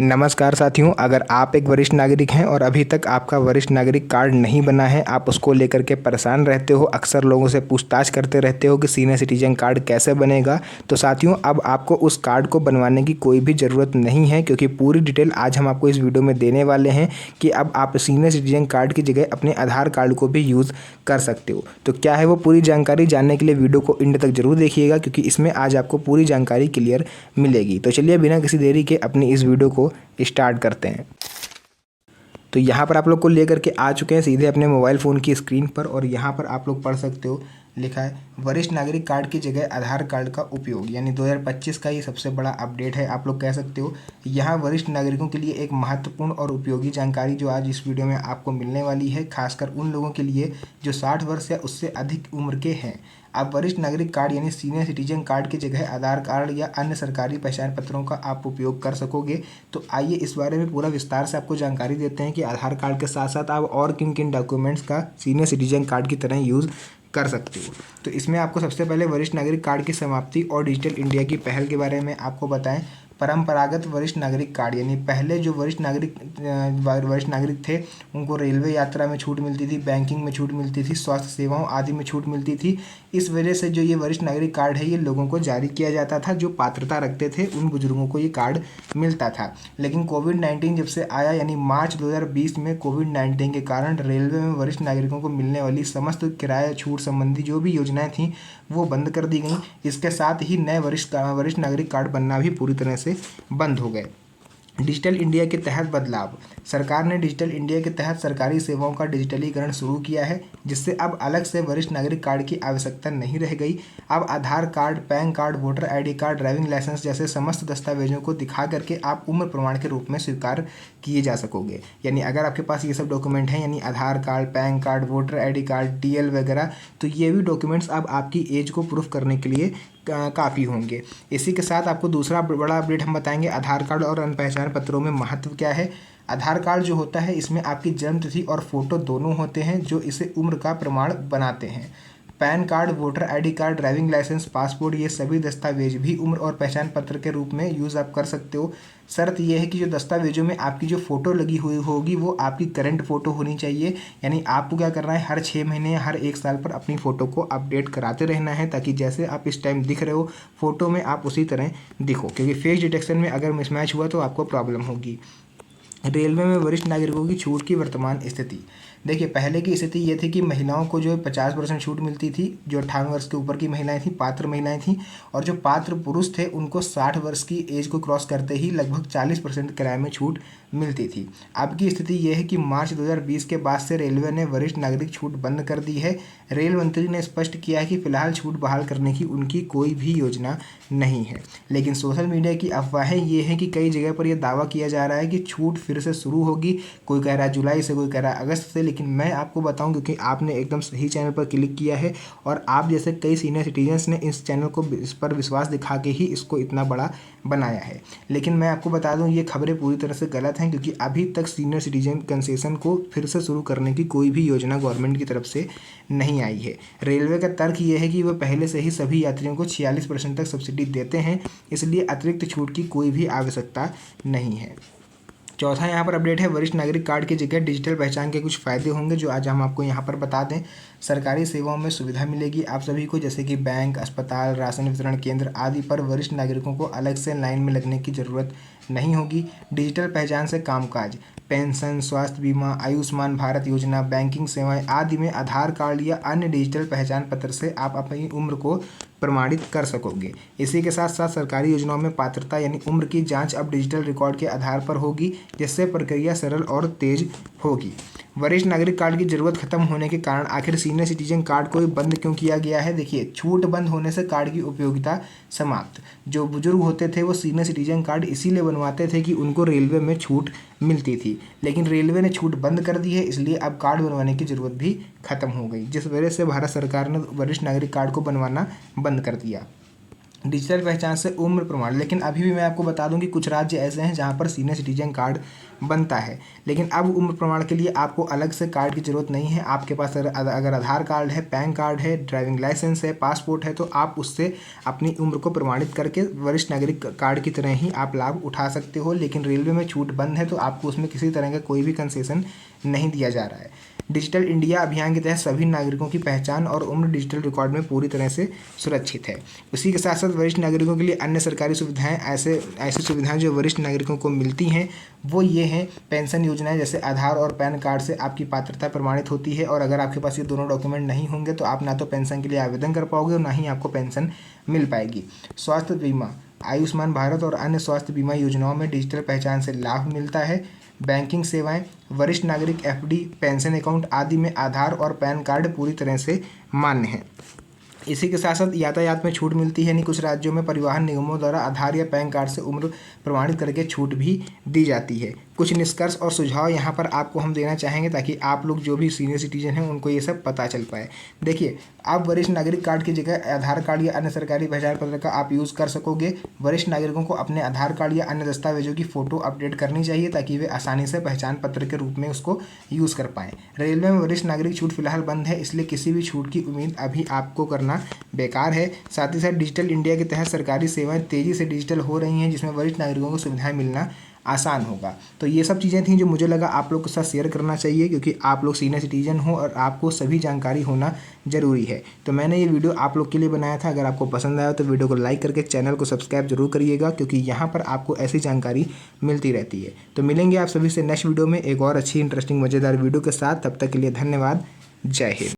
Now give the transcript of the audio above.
नमस्कार साथियों, अगर आप एक वरिष्ठ नागरिक हैं और अभी तक आपका वरिष्ठ नागरिक कार्ड नहीं बना है, आप उसको लेकर के परेशान रहते हो, अक्सर लोगों से पूछताछ करते रहते हो कि सीनियर सिटीजन कार्ड कैसे बनेगा। तो साथियों, अब आपको उस कार्ड को बनवाने की कोई भी ज़रूरत नहीं है, क्योंकि पूरी डिटेल आज हम आपको इस वीडियो में देने वाले हैं कि अब आप सीनियर सिटीजन कार्ड की जगह अपने आधार कार्ड को भी यूज़ कर सकते हो। तो क्या है वो पूरी जानकारी जानने के लिए वीडियो को एंड तक जरूर देखिएगा, क्योंकि इसमें आज आपको पूरी जानकारी क्लियर मिलेगी। तो चलिए बिना किसी देरी के अपनी इस वीडियो को स्टार्ट करते हैं। तो यहाँ पर आप लोग को लेकर के आ चुके हैं सीधे अपने मोबाइल फ़ोन की स्क्रीन पर, और यहाँ पर आप लोग पढ़ सकते हो, लिखा है वरिष्ठ नागरिक कार्ड की जगह आधार कार्ड का उपयोग, यानी 2025 का ये सबसे बड़ा अपडेट है, आप लोग कह सकते हो। यहाँ वरिष्ठ नागरिकों के लिए एक महत्वपूर्ण और उपयोगी जानकारी जो आज इस वीडियो में आपको मिलने वाली है, खासकर उन लोगों के लिए जो 60 वर्ष या उससे अधिक उम्र के हैं। अब वरिष्ठ नागरिक कार्ड यानी सीनियर सिटीजन कार्ड की जगह आधार कार्ड या अन्य सरकारी पहचान पत्रों का आप उपयोग कर सकोगे। तो आइए इस बारे में पूरा विस्तार से आपको जानकारी देते हैं कि आधार कार्ड के साथ साथ आप और किन किन डॉक्यूमेंट्स का सीनियर सिटीजन कार्ड की तरह यूज़ कर सकते हो। तो इसमें आपको सबसे पहले वरिष्ठ नागरिक कार्ड की समाप्ति और डिजिटल इंडिया की पहल के बारे में आपको बताएं। परंपरागत वरिष्ठ नागरिक कार्ड यानी पहले जो वरिष्ठ नागरिक थे उनको रेलवे यात्रा में छूट मिलती थी, बैंकिंग में छूट मिलती थी, स्वास्थ्य सेवाओं आदि में छूट मिलती थी। इस वजह से जो ये वरिष्ठ नागरिक कार्ड है ये लोगों को जारी किया जाता था, जो पात्रता रखते थे उन बुजुर्गों को ये कार्ड मिलता था। लेकिन कोविड-19 जब से आया, यानी मार्च 2020 में कोविड-19 के कारण रेलवे में वरिष्ठ नागरिकों को मिलने वाली समस्त किराया छूट संबंधी जो भी योजनाएं थीं वो बंद कर दी गई। इसके साथ ही नए वरिष्ठ नागरिक कार्ड बनना भी पूरी तरह से बंद हो गए। डिजिटल इंडिया के तहत बदलाव। सरकार ने डिजिटल इंडिया के तहत सरकारी सेवाओं का डिजिटलीकरण शुरू किया है, जिससे अब अलग से वरिष्ठ नागरिक कार्ड की आवश्यकता नहीं रह गई। अब Aadhaar card, PAN card, voter ID card, driving licence जैसे समस्त दस्तावेजों को दिखा करके आप उम्र प्रमाण के रूप में स्वीकार किए जा सकोगे। यानी अगर आपके पास ये सब डॉक्यूमेंट हैं, यानी Aadhaar card, PAN card, voter ID card, DL वगैरह, तो ये भी डॉक्यूमेंट्स अब आपकी एज को प्रूफ करने के लिए काफ़ी होंगे। इसी के साथ आपको दूसरा बड़ा अपडेट हम बताएंगे, आधार कार्ड और अन्य पहचान पत्रों में महत्व क्या है। आधार कार्ड जो होता है इसमें आपकी जन्म तिथि और फोटो दोनों होते हैं, जो इसे उम्र का प्रमाण बनाते हैं। PAN card, voter ID card, driving licence, passport, ये सभी दस्तावेज भी उम्र और पहचान पत्र के रूप में यूज़ आप कर सकते हो। शर्त यह है कि जो दस्तावेजों में आपकी जो फ़ोटो लगी हुई होगी वो आपकी करंट फ़ोटो होनी चाहिए। यानी आपको क्या करना है, हर 6 महीने या हर 1 साल पर अपनी फ़ोटो को अपडेट कराते रहना है, ताकि जैसे आप इस टाइम दिख रहे हो फ़ोटो में आप उसी तरह दिखो, क्योंकि फेस डिटेक्शन में अगर मिसमैच हुआ तो आपको प्रॉब्लम होगी। रेलवे में वरिष्ठ नागरिकों की छूट की वर्तमान स्थिति। देखिए, पहले की स्थिति ये थी कि महिलाओं को जो 50% छूट मिलती थी, जो 58 वर्ष के ऊपर की महिलाएं थीं, पात्र महिलाएं थीं, और जो पात्र पुरुष थे उनको 60 वर्ष की एज को क्रॉस करते ही लगभग 40% किराए में छूट मिलती थी। अब की स्थिति यह है कि मार्च 2020 के बाद से रेलवे ने वरिष्ठ नागरिक छूट बंद कर दी है। रेल मंत्री ने स्पष्ट किया है कि फिलहाल छूट बहाल करने की उनकी कोई भी योजना नहीं है। लेकिन सोशल मीडिया की अफवाहें ये हैं कि कई जगह पर यह दावा किया जा रहा है कि छूट फिर से शुरू होगी। कोई कह रहा है जुलाई से, कोई कह रहा है अगस्त से। लेकिन मैं आपको बताऊं, क्योंकि आपने एकदम सही चैनल पर क्लिक किया है और आप जैसे कई सीनियर सिटीजन्स ने इस चैनल को इस पर विश्वास दिखा के ही इसको इतना बड़ा बनाया है। लेकिन मैं आपको बता दूं, ये खबरें पूरी तरह से गलत हैं, क्योंकि अभी तक सीनियर सिटीजन कंसेशन को फिर से शुरू करने की कोई भी योजना गवर्नमेंट की तरफ से नहीं आई है। रेलवे का तर्क ये है कि वह पहले से ही सभी यात्रियों को 46% तक सब्सिडी देते हैं, इसलिए अतिरिक्त छूट की कोई भी आवश्यकता नहीं है। चौथा यहाँ पर अपडेट है, वरिष्ठ नागरिक कार्ड की जगह डिजिटल पहचान के कुछ फ़ायदे होंगे, जो आज हम आपको यहाँ पर बता दें। सरकारी सेवाओं में सुविधा मिलेगी आप सभी को, जैसे कि बैंक, अस्पताल, राशन वितरण केंद्र आदि पर वरिष्ठ नागरिकों को अलग से लाइन में लगने की ज़रूरत नहीं होगी। डिजिटल पहचान से कामकाज, पेंशन, स्वास्थ्य बीमा, आयुष्मान भारत योजना, बैंकिंग सेवाएं आदि में आधार कार्ड या अन्य डिजिटल पहचान पत्र से आप अपनी उम्र को प्रमाणित कर सकोगे। इसी के साथ साथ सरकारी योजनाओं में पात्रता यानी उम्र की जांच अब डिजिटल रिकॉर्ड के आधार पर होगी, जिससे प्रक्रिया सरल और तेज होगी। वरिष्ठ नागरिक कार्ड की ज़रूरत खत्म होने के कारण आखिर सीनियर सिटीजन कार्ड को बंद क्यों किया गया है। देखिए, छूट बंद होने से कार्ड की उपयोगिता समाप्त। जो बुजुर्ग होते थे वो सीनियर सिटीजन कार्ड इसीलिए बनवाते थे कि उनको रेलवे में छूट मिलती थी, लेकिन रेलवे ने छूट बंद कर दी है, इसलिए अब कार्ड बनवाने की ज़रूरत भी खत्म हो गई, जिस वजह से भारत सरकार ने वरिष्ठ नागरिक कार्ड को बनवाना बंद कर दिया। डिजिटल पहचान से उम्र प्रमाण। लेकिन अभी भी मैं आपको बता दूं कि कुछ राज्य ऐसे हैं जहां पर सीनियर सिटीजन कार्ड बनता है, लेकिन अब उम्र प्रमाण के लिए आपको अलग से कार्ड की ज़रूरत नहीं है। आपके पास अगर आधार कार्ड है, पैन कार्ड है, ड्राइविंग लाइसेंस है, पासपोर्ट है, तो आप उससे अपनी उम्र को प्रमाणित करके वरिष्ठ नागरिक कार्ड की तरह ही आप लाभ उठा सकते हो। लेकिन रेलवे में छूट बंद है, तो आपको उसमें किसी तरह का कोई भी कंसेशन नहीं दिया जा रहा है। डिजिटल इंडिया अभियान के तहत सभी नागरिकों की पहचान और उम्र डिजिटल रिकॉर्ड में पूरी तरह से सुरक्षित है। उसी के साथ साथ वरिष्ठ नागरिकों के लिए अन्य सरकारी सुविधाएं, ऐसी सुविधाएं जो वरिष्ठ नागरिकों को मिलती हैं वो ये हैं पेंशन योजनाएं, जैसे आधार और पैन कार्ड से आपकी पात्रता प्रमाणित होती है, और अगर आपके पास ये दोनों डॉक्यूमेंट नहीं होंगे तो आप ना तो पेंशन के लिए आवेदन कर पाओगे और ना ही आपको पेंशन मिल पाएगी। स्वास्थ्य बीमा, आयुष्मान भारत और अन्य स्वास्थ्य बीमा योजनाओं में डिजिटल पहचान से लाभ मिलता है। बैंकिंग सेवाएं, वरिष्ठ नागरिक एफडी, पेंशन अकाउंट आदि में आधार और पैन कार्ड पूरी तरह से मान्य है। इसी के साथ साथ यातायात में छूट मिलती है, यानी कुछ राज्यों में परिवहन निगमों द्वारा आधार या पैन कार्ड से उम्र प्रमाणित करके छूट भी दी जाती है। कुछ निष्कर्ष और सुझाव यहाँ पर आपको हम देना चाहेंगे ताकि आप लोग जो भी सीनियर सिटीजन हैं उनको ये सब पता चल पाए। देखिए, आप वरिष्ठ नागरिक कार्ड की जगह आधार कार्ड या अन्य सरकारी पहचान पत्र का आप यूज़ कर सकोगे। वरिष्ठ नागरिकों को अपने आधार कार्ड या अन्य दस्तावेजों की फ़ोटो अपडेट करनी चाहिए ताकि वे आसानी से पहचान पत्र के रूप में उसको यूज़ कर पाएँ। रेलवे में वरिष्ठ नागरिक छूट फिलहाल बंद है, इसलिए किसी भी छूट की उम्मीद अभी आपको करना बेकार है। साथ ही साथ डिजिटल इंडिया के तहत सरकारी सेवाएं तेज़ी से डिजिटल हो रही हैं, जिसमें वरिष्ठ नागरिकों को सुविधाएं मिलना आसान होगा। तो ये सब चीज़ें थी जो मुझे लगा आप लोग के साथ शेयर करना चाहिए, क्योंकि आप लोग सीनियर सिटीजन हो और आपको सभी जानकारी होना ज़रूरी है। तो मैंने ये वीडियो आप लोग के लिए बनाया था। अगर आपको पसंद आया तो वीडियो को लाइक करके चैनल को सब्सक्राइब जरूर करिएगा, क्योंकि यहाँ पर आपको ऐसी जानकारी मिलती रहती है। तो मिलेंगे आप सभी से नेक्स्ट वीडियो में एक और अच्छी इंटरेस्टिंग मज़ेदार वीडियो के साथ। तब तक के लिए धन्यवाद। जय हिंद।